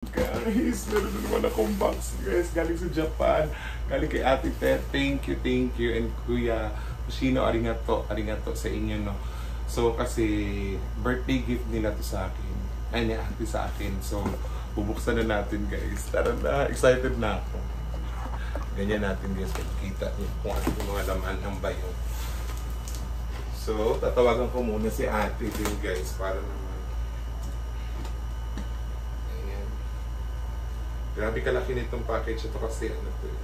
Guys, meron na naman akong box, guys. Galing sa Japan. Galing kay Ate Ted. Thank you. And Kuya Hoshino, arigato sa inyo, no. So, kasi birthday gift nila to sa akin. Ay, ni Ate sa akin. So, bubuksan na natin, guys. Tara na, excited na ako. Ganyan natin, guys. Kita niyo kung ano yung mga laman ng bayo. So, tatawagan ko muna si Ate din, guys, para naman. Ayan. Grabe kalaki nitong package ito kasi ano to eh.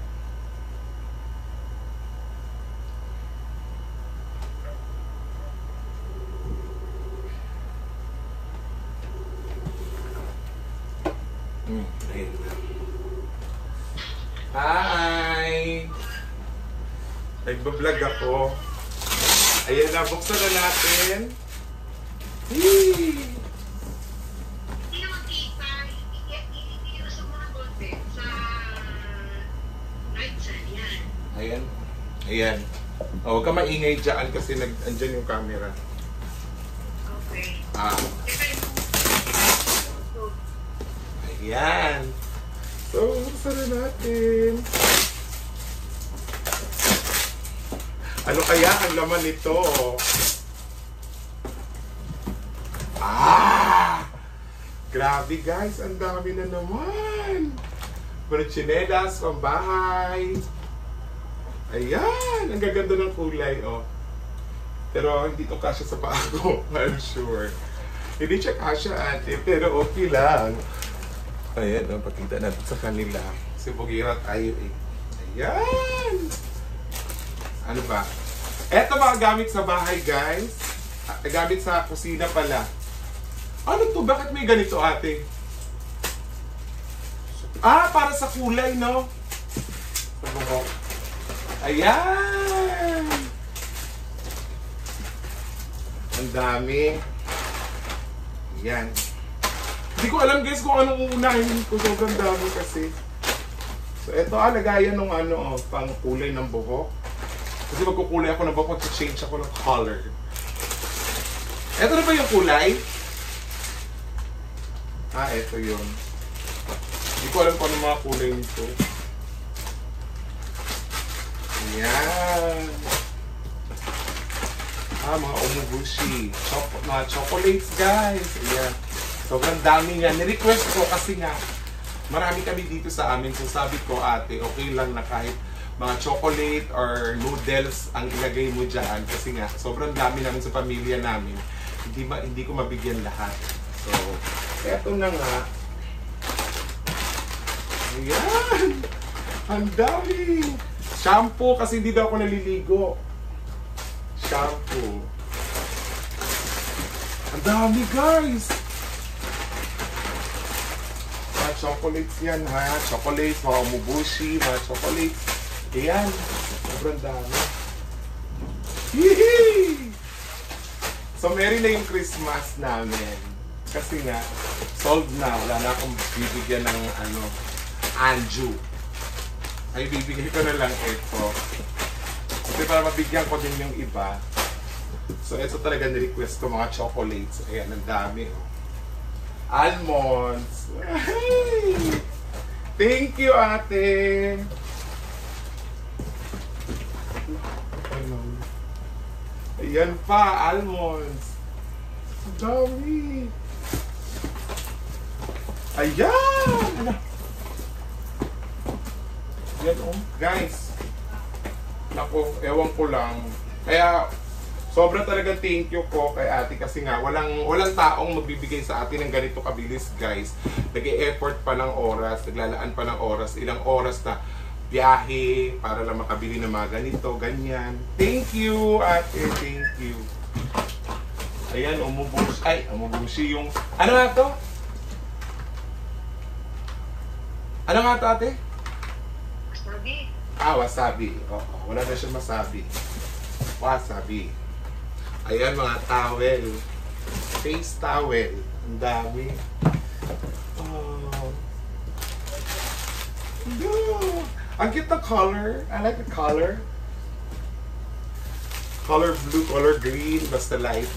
Ayan na. Hi! Nagbablog ako. Ayan na, buksan na natin. Hee! Ayan. Oh, huwag ka maingay dyan kasi andyan yung camera. Okay. Ayan. So, buksan na natin. Ano kaya ang laman nito? Grabe guys, ang dami na naman. Mga tsinelas, pambahay. Ayan, ang gaganda ng kulay, oh. Pero hindi to kasya sa paa ko, I'm sure. Hindi siya kasya, ate, pero okay lang. Ayan, oh, pakita natin sa kanila. Kasi bugira tayo, eh. Ayan! Ano ba? Eto mga gamit sa bahay, guys. Gamit sa kusina pala. Ano to? Bakit may ganito, ate? Para sa kulay, no? Ayan! Ang dami. Ayan. Hindi ko alam, guys, kung anong uunahin ko. Sobrang dami kasi. So, eto, lagayan ng pang kulay ng buhok. Kasi magkukulay ako ng buhok, change ako ng color. Eto na ba yung kulay? Eto yun. Hindi ko alam kung ano mga kulay nito. Ayan. Mga umubushi. Mga chocolates, guys. Ayan. Sobrang dami nga. Nirequest ko kasi nga marami kami dito sa amin. So sabi ko, ate, okay lang na kahit mga chocolate or noodles ang ilagay mo dyan. Kasi nga, sobrang dami namin sa pamilya namin. Hindi ko mabigyan lahat. So, eto na nga. Ayan! Ang dami! Shampoo kasi hindi daw ako naliligo. Shampoo. Ang dami, guys! Mga chocolates yan, ha? Chocolates, mga umubushi, mga chocolates. Ayan. Sobrang dami. Yee! So, meron na yung Christmas namin. Kasi nga, sold na. Wala na akong bibigyan ng anju. Ay, bibigay ko na lang ito. Kasi para mabigyan ko din yung iba. So, ito talaga ni-request ko, mga chocolates. Ayan, ang dami. Almonds. Hey! Thank you, ate. Ayan pa, almonds. Ang dami. Ayan! Ayan, oh. Guys. Naku, ewan ko lang. Kaya, sobra talaga thank you ko kay ate kasi nga, walang taong magbibigay sa atin ng ganito kabilis, guys. Nag-e-effort pa ng oras, naglalaan pa ng oras, ilang oras na biyahe para lang makabili ng mga ganito, ganyan. Thank you, ate. Thank you. Ayan, umubushi yung... Ano nga to? Ano nga to, ate? Wasabi. Wasabi. Oo, wala na siya masabi. Wasabi. Ayan, mga towel. Face towel. Ang dami. Ang cute na color. I like the color. Color blue, color green, basta light.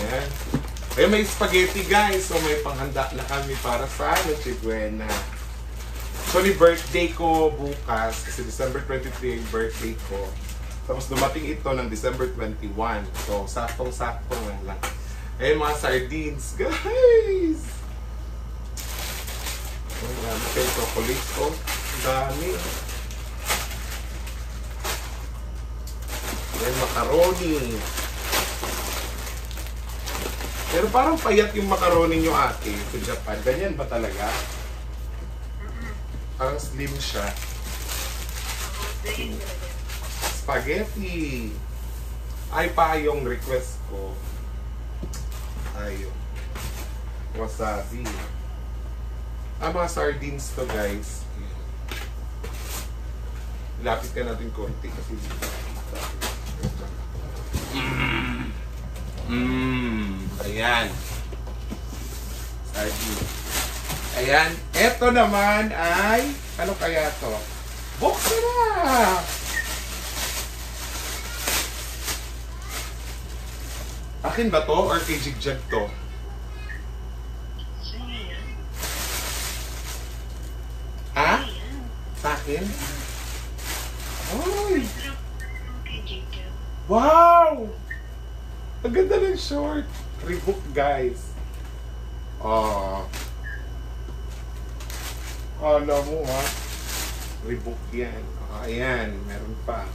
Ayan. Eh, may spaghetti guys. So may panghanda na kami para sa Noche Buena. Actually, birthday ko bukas. Kasi December 23 yung birthday ko. Tapos dumating ito ng December 21. So, saktong-sakto lang. Eh, mga sardines, guys! Ayan, okay, chocolate ko. Dami. Ayan, macaroni. Pero parang payat yung macaroni nyo ate sa Japan. Ganyan ba talaga? Parang slim siya. Spaghetti. Ay, payong request ko. Ayun. Wasabi. Mga sardines to guys. Lapit ka natin konti kasi ayan. Sardines. Ayan. Eto naman ay ano kaya to? Buksan na! Akin ba to or kay Jigjag to? Ha? Sa akin? Ay! Wow! Ang ganda ng short. Reebok guys. Oh. Alam mo ha? Reebok yan. Ayan, meron pa.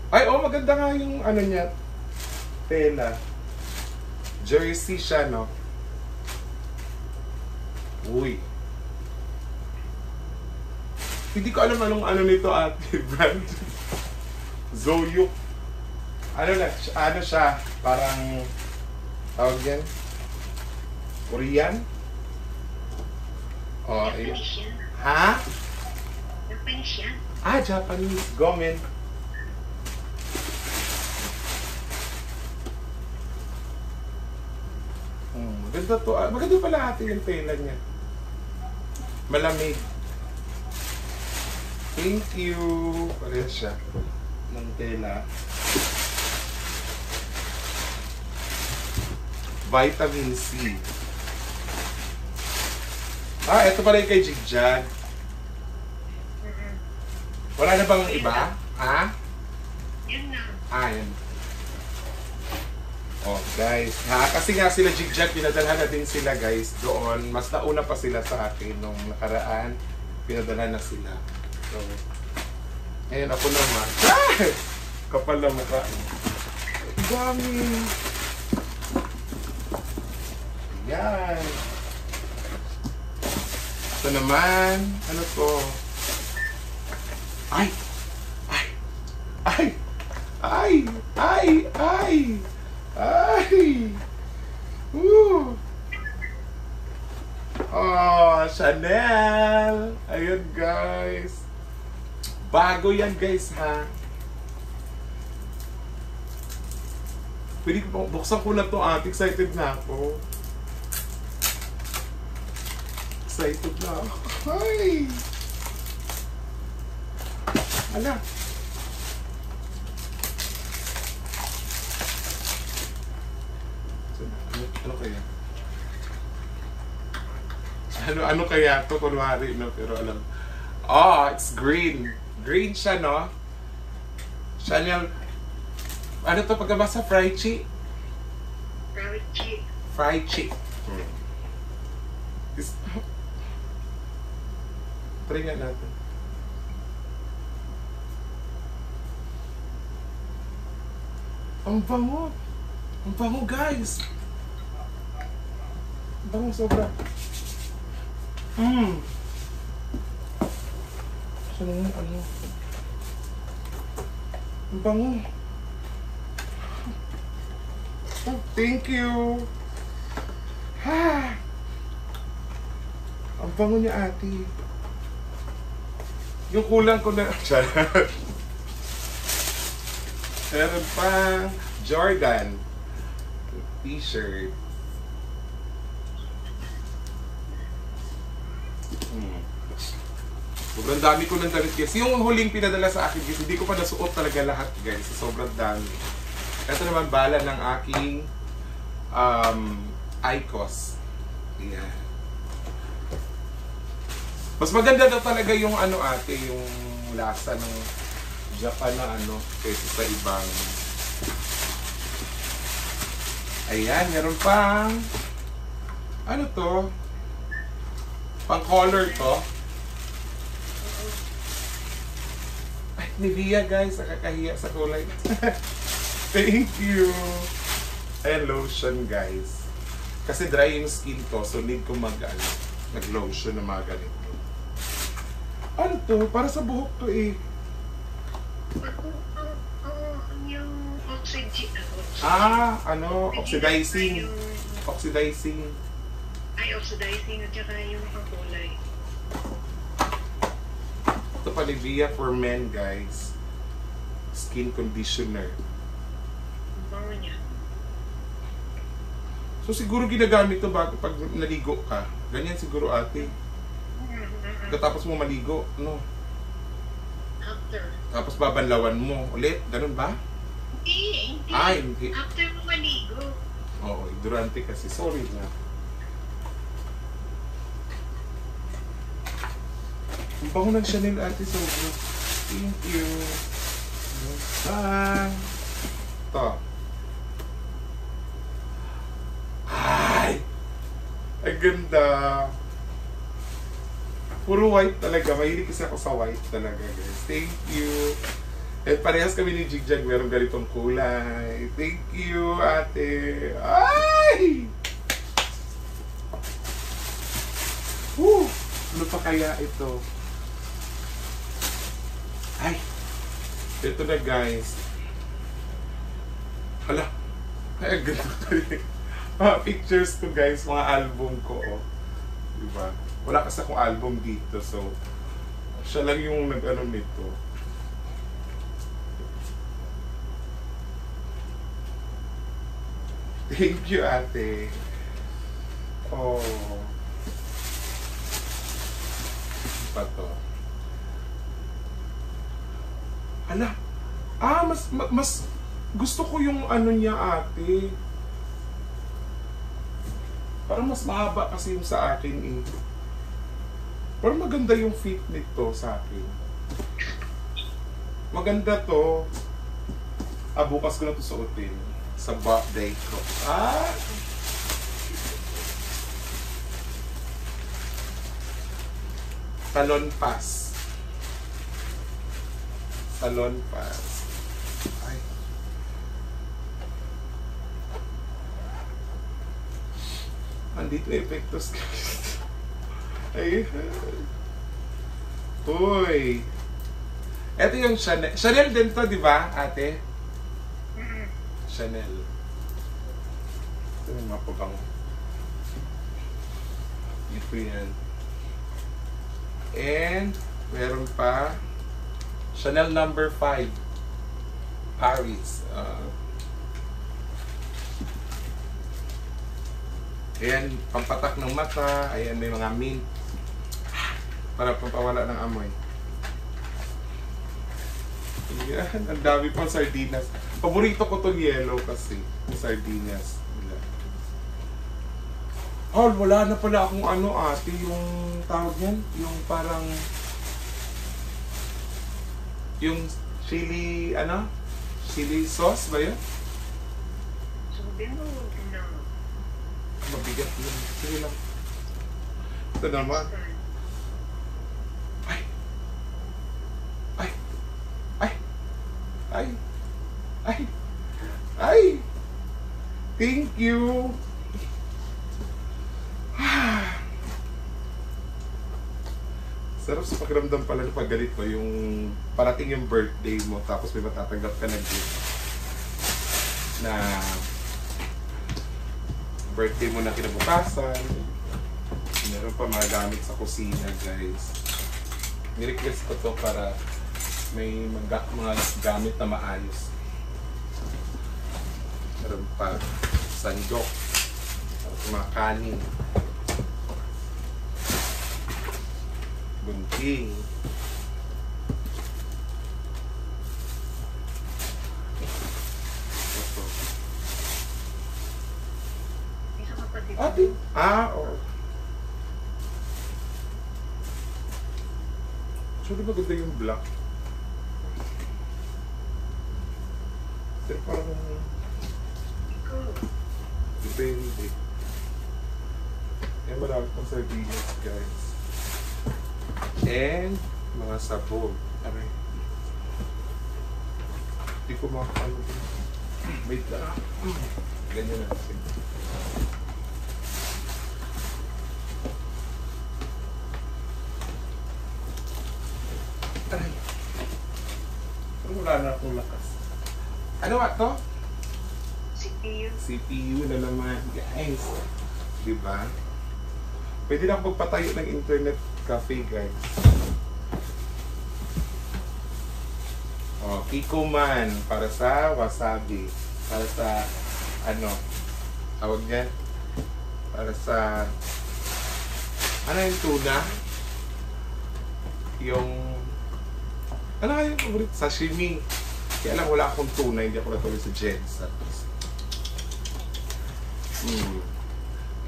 Ay, maganda nga yung ano niya. Tela. Jersey siya, no? Uy. Hindi ko alam anong ano nito ate, brand. Zoyuk. Ano siya? Parang, tawag yan? Korean? Oh, ayun. Ha? Japanese yan. Japanese. Gomen. Maganda to. Maganda pala ate yung tela niya. Malamig. Thank you. Pareha siya. Ng tela. Vitamin C. Ito pala yung kay Jigjag. Wala na bang iba? Ha? Yun na. Yan. Guys, kasi nga sila Jigjag, pinadalhan na din sila guys doon. Mas nauna pa sila sa akin nung nakaraan. Pinadalhan na sila. So, ngayon ako naman. Kapal na mukha. Dami. Yan. Ito naman. Ano to? Ay! Ay! Ay! Ay! Ay! Ay! Ay! Woo! Chanel! Ayun guys. Bago yan guys ha. Pwede ko buksan ko na to ate. Excited na ako. Excited na ako. Ay! Ala! Ano kaya? Ano kaya to kunwari, no? Pero alam. It's green. Green siya, no? Chanel. Ano to pagkabasa? Fried chi? Fried chi. Fried chi. Try nga natin. Ang bango. Ang bango, guys. Ang bango sobra. Saan yung ano? Ang bango. Thank you. Ang bango niya, ate. Yung kulang ko na... Meron pa Jordan t-shirt. Sobrang dami ko ng damit guys. Yung huling pinadala sa akin guys, hindi ko pa nasuot talaga lahat guys. Sobrang dami. Ito naman bala ng aking IQOS. Ayan. Mas maganda daw talaga yung ano ate, yung lasa ng Japan na ano, kaysa sa ibang. Ayan, meron pang ano to? Pang color to. Ay, Nivea guys, nakakahiya sa kulay. Thank you. Ayan, lotion guys. Kasi dry yung skin ko, so need ko mag-lotion na mga ganito. Ano to? Para sa buhok to eh. Yung Oxidizing. Oxidizing. Ay, oxidizing at saka yung kulay. Ito pa Nivea for men guys. Skin conditioner. Ang bango niya. So siguro ginagamit to bago pag naligo ka. Ganyan siguro ate. Katapos mo maligo, no? After. Tapos babanlawan mo ulit, ganun ba? Hindi. Ay, hindi. After mo maligo. Oo, durante kasi. Sorry na. Ang bango ng Chanel ate, sobra. Thank you. Bye. Ito. Ay! Ang ganda. Puro white talaga. Mahilig kasi ako sa white talaga, guys. Thank you. At parehas kami ni Jigjag. Meron ganitong kulay. Thank you, ate. Ay! Woo! Ano pa kaya ito? Ay! Ito na, guys. Hala! Ay, ang ganda talaga. Mga pictures ko, guys. Mga album ko, oh. Diba? Wala kasi akong album dito, so siya lang yung nag-ano nito. Thank you, ate. Oh. Pa to. Hala. Mas gusto ko yung ano niya, ate. Parang mas mahaba kasi yung sa akin eh. Parang maganda yung fit nito sa akin. Maganda to. Bukas ko na to suotin. Sa birthday ko. Salon pass. Salon pass. Ay. Andito yung epektos guys. Ay. Uy. Ito yung Chanel. Chanel din to, di ba, ate? Chanel. Ito yung mapabang. Ito yan. And, meron pa Chanel number 5. Paris. Ayan, pampatak ng mata. Ayan, may mga mint. Para pampawala ng amoy. Ayan, ang dami pang sardinas. Paborito ko itong yellow kasi. Sardinas. Oh, wala na pala akong ano ate, yung tawag yan. Yung parang yung chili, ano? Chili sauce ba yun? Sabi mo, na. Mabigat yun. Sige lang. Ito naman. Ay! Ay! Ay! Ay! Ay! Ay! Thank you! Sarap sa pakiramdam pala na pag ganito, yung parating yung birthday mo tapos may matatanggap ka na gift na birthday mo na kinabukasan. Meron pa mga gamit sa kusina, guys. Nirequest ko to para may mga gamit na maayos. Meron pa sandok para sa mga kanin. Bunting. Ito. Actually, maganda yung black. Pero parang... Ikaw. Depende. Yan, marami pang sardinas, guys. And, mga sabog. Aray. Hindi ko makakano din. Wait lang. Ganyan natin. Aray. Pero wala na akong lakas. Ano ba to? CPU. CPU na naman, guys. Diba? Pwede na akong magpatayo ng internet cafe, guys. Oh, Kiko Man para sa wasabi. Para sa ano? Tawag niyan? Para sa ano yung tuna? Yung ano nga yung favorite? Sashimi. Kaya lang wala akong tuna, hindi ako natuloy sa Jens.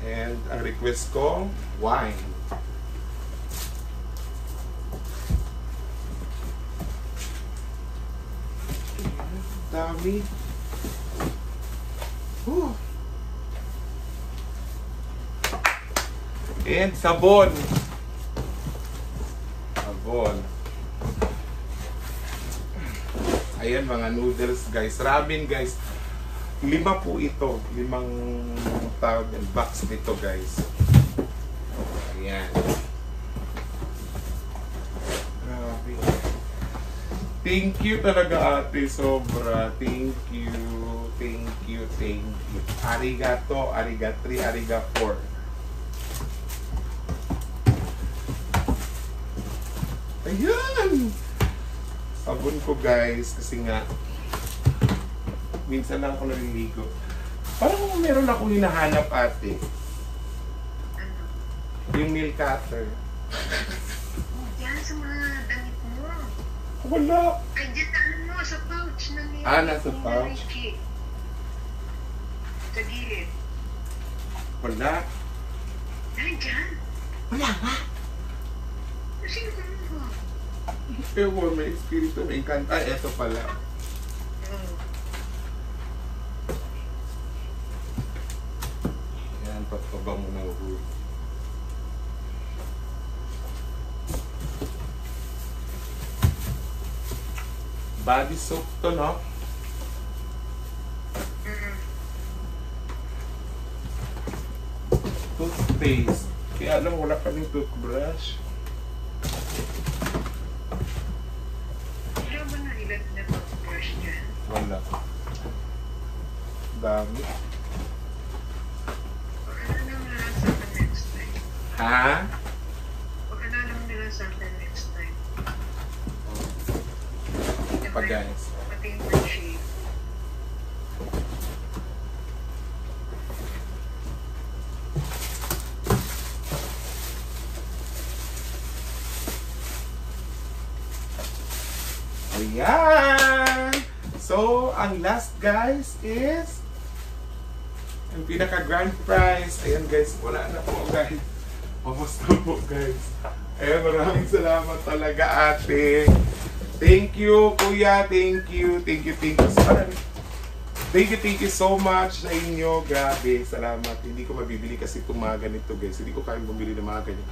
And ang request ko, wine. Dami. Whew. And sabon. Sabon. Ayan mga noodles guys. Ramen guys. 5 po ito. 5 tawag ng box nito guys. Ayan. Grabe. Thank you talaga ate. Sobra. Thank you. Thank you. Thank you. Arigato. Arigatri. Arigafor. Ayan. Sabon ko guys. Kasi nga minsan lang ako naliligo. Parang meron akong hinahanap ate. Ano? Yung nail cutter. Yan sa mga damit mo. Wala. Ay, dyan na ano, sa pouch na niya. Nasa pouch? Sa gilid. Wala. Nandiyan. Wala nga. Sino ka mo? Ewan, may espiritu, may kanta. Ay, eto pala. Yan, patpabang mo na uwi. Body soap to, no? Toothpaste. Kaya alam, wala kaming toothbrush. Wala ba na ilan na toothbrush dyan? Wala. Dami. Pag-alala mo na lang sa akin next time. Ha? Pag-alala mo na lang sa akin next time. Pa guys. Pati yung shave. Ayan! So, ang last guys is ang pinaka grand prize. Ayan guys, wala na po guys. Almost na po guys. Ayan, maraming salamat talaga ate. Thank you kuya, thank you. Thank you so much sa inyo. Grabe, salamat. Hindi ko mabibili kasi itong mga ganito guys. Hindi ko kaya bumili ng mga ganito.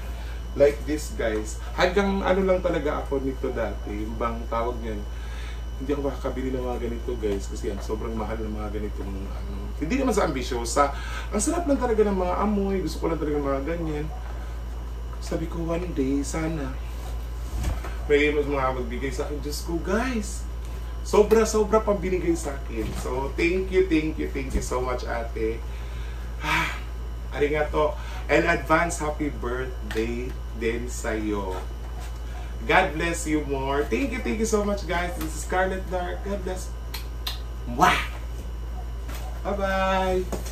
Like this guys. Hanggang ano lang talaga ako nito dati. Yung bang tawag niyan. Hindi ako makakabili ng mga ganito guys. Kasi yan, sobrang mahal ng mga ganitong hindi naman sa ambisyosa. Ang sarap lang talaga ng mga amoy. Gusto ko lang talaga ng mga ganyan. Sabi ko one day, sana may mga magbigay sa akin. Diyos ko guys. Sobra pang binigay sa akin. So thank you so much ate. Arigato. And advance happy birthday din sa'yo. God bless you more. Thank you so much guys. This is Scarlet Dark. God bless. Mwah! Bye-bye!